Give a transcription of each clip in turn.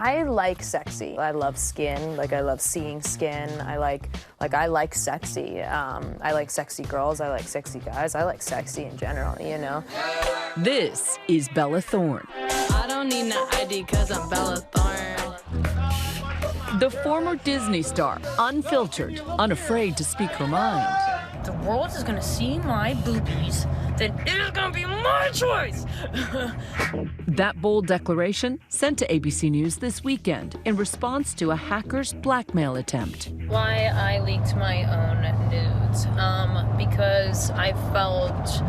I like sexy. I love skin. Like, I love seeing skin. I like sexy. I like sexy girls. I like sexy guys. I like sexy in general, you know? This is Bella Thorne. I don't need no ID because I'm Bella Thorne. The former Disney star, unfiltered, unafraid to speak her mind. The world is going to see my boobies, then it is going to be my choice. That bold declaration sent to ABC News this weekend in response to a hacker's blackmail attempt. Why I leaked my own nudes? Because I felt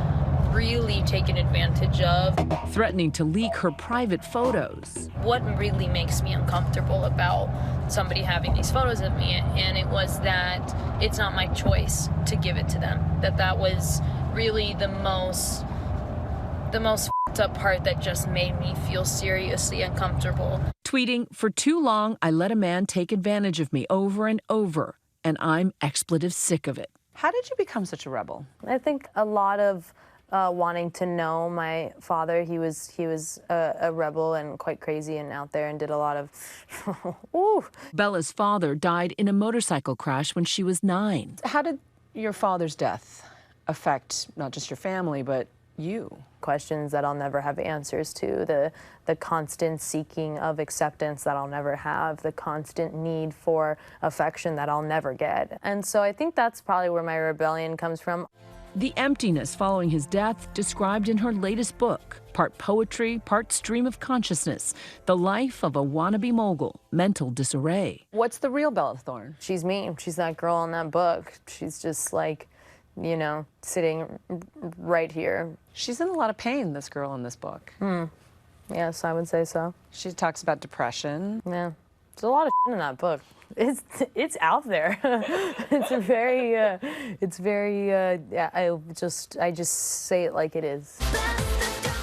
really taken advantage of. Threatening to leak her private photos. What really makes me uncomfortable about somebody having these photos of me, and it was that it's not my choice to give it to them. That was really the most f***ed up part that just made me feel seriously uncomfortable. Tweeting, "For too long, I let a man take advantage of me over and over, and I'm expletive sick of it." How did you become such a rebel? I think a lot of wanting to know my father. He was a rebel and quite crazy and out there and did a lot of ooh. Bella's father died in a motorcycle crash when she was 9. How did your father's death affect not just your family, but you? Questions that I'll never have answers to, the constant seeking of acceptance that I'll never have, the constant need for affection that I'll never get. And so I think that's probably where my rebellion comes from. The emptiness following his death described in her latest book, part poetry, part stream of consciousness, the life of a wannabe mogul, mental disarray. What's the real Bella Thorne? She's me. She's that girl in that book. She's just like, you know, sitting right here. She's in a lot of pain, this girl in this book. Yes, I would say so. She talks about depression. Yeah, there's a lot of in that book. It's out there. It's very. Yeah, I just say it like it is.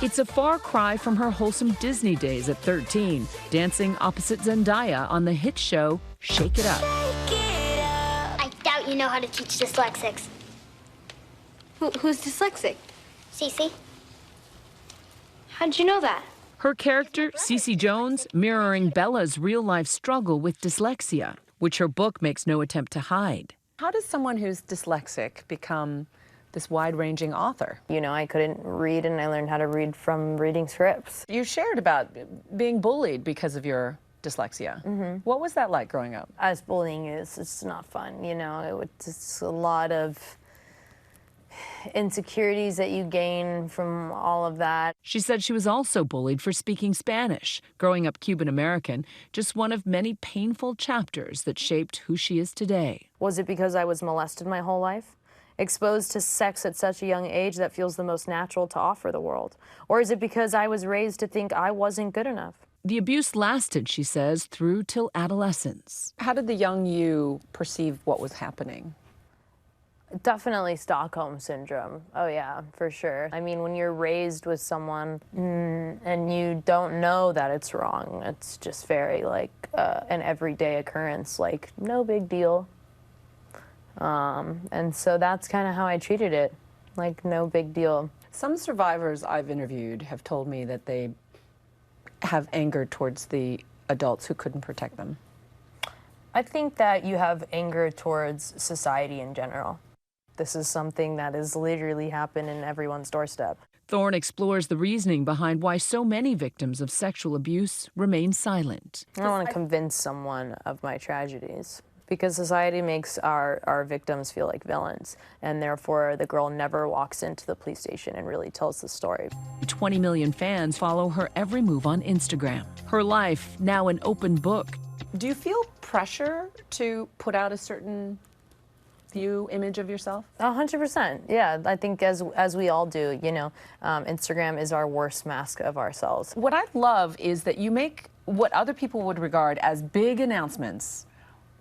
It's a far cry from her wholesome Disney days at 13, dancing opposite Zendaya on the hit show Shake It Up. I doubt you know how to teach dyslexics. Who's dyslexic? Cece? How'd you know that? Her character, Cece Jones, mirroring Bella's real-life struggle with dyslexia, which her book makes no attempt to hide. How does someone who's dyslexic become this wide-ranging author? You know, I couldn't read, and I learned how to read from reading scripts. You shared about being bullied because of your dyslexia. What was that like growing up? As bullying is, it's not fun, you know. It's a lot of insecurities that you gain from all of that. She said she was also bullied for speaking Spanish, growing up Cuban American, just one of many painful chapters that shaped who she is today. Was it because I was molested my whole life? Exposed to sex at such a young age that feels the most natural to offer the world? Or is it because I was raised to think I wasn't good enough? The abuse lasted, she says, through till adolescence. How did the young you perceive what was happening? Definitely Stockholm Syndrome. Oh yeah, for sure. I mean, when you're raised with someone and you don't know that it's wrong, it's just very like an everyday occurrence, like no big deal. And so that's kind of how I treated it, like no big deal. Some survivors I've interviewed have told me that they have anger towards the adults who couldn't protect them. I think that you have anger towards society in general. This is something that has literally happened in everyone's doorstep. Thorne explores the reasoning behind why so many victims of sexual abuse remain silent. I don't want to convince someone of my tragedies because society makes our victims feel like villains, and therefore the girl never walks into the police station and really tells the story. 20 million fans follow her every move on Instagram. Her life now an open book. Do you feel pressure to put out a certain image of yourself? 100%. Yeah, I think as we all do, you know, Instagram is our worst mask of ourselves. What I love is that you make what other people would regard as big announcements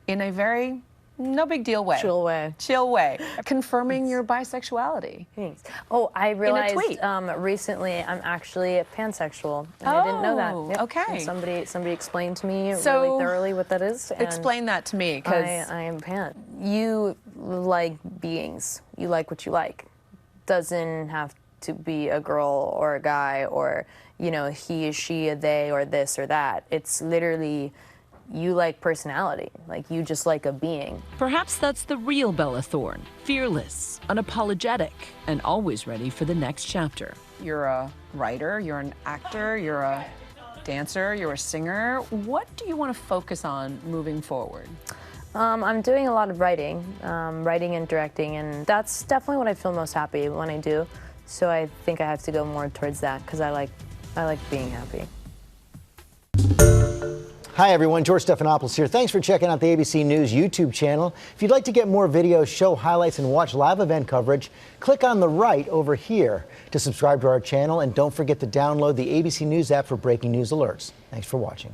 in a very no big deal way. Chill way. Chill way. Confirming your bisexuality. Thanks. Oh, I realized tweet. Recently I'm actually pansexual, and I didn't know that. Yep. Okay. And somebody explained to me really thoroughly what that is. And explain that to me, because I am pan. You like beings. You like what you like. Doesn't have to be a girl or a guy, or, you know, he, she, a they, or this or that. It's literally, you like personality, like you just like a being. Perhaps that's the real Bella Thorne, fearless, unapologetic, and always ready for the next chapter. You're a writer, you're an actor, you're a dancer, you're a singer. What do you want to focus on moving forward? I'm doing a lot of writing, writing and directing, and that's definitely what I feel most happy when I do. So I think I have to go more towards that because I like being happy. Hi everyone, George Stephanopoulos here. Thanks for checking out the ABC News YouTube channel. If you'd like to get more videos, show highlights, and watch live event coverage, click on the right over here to subscribe to our channel, and don't forget to download the ABC News app for breaking news alerts. Thanks for watching.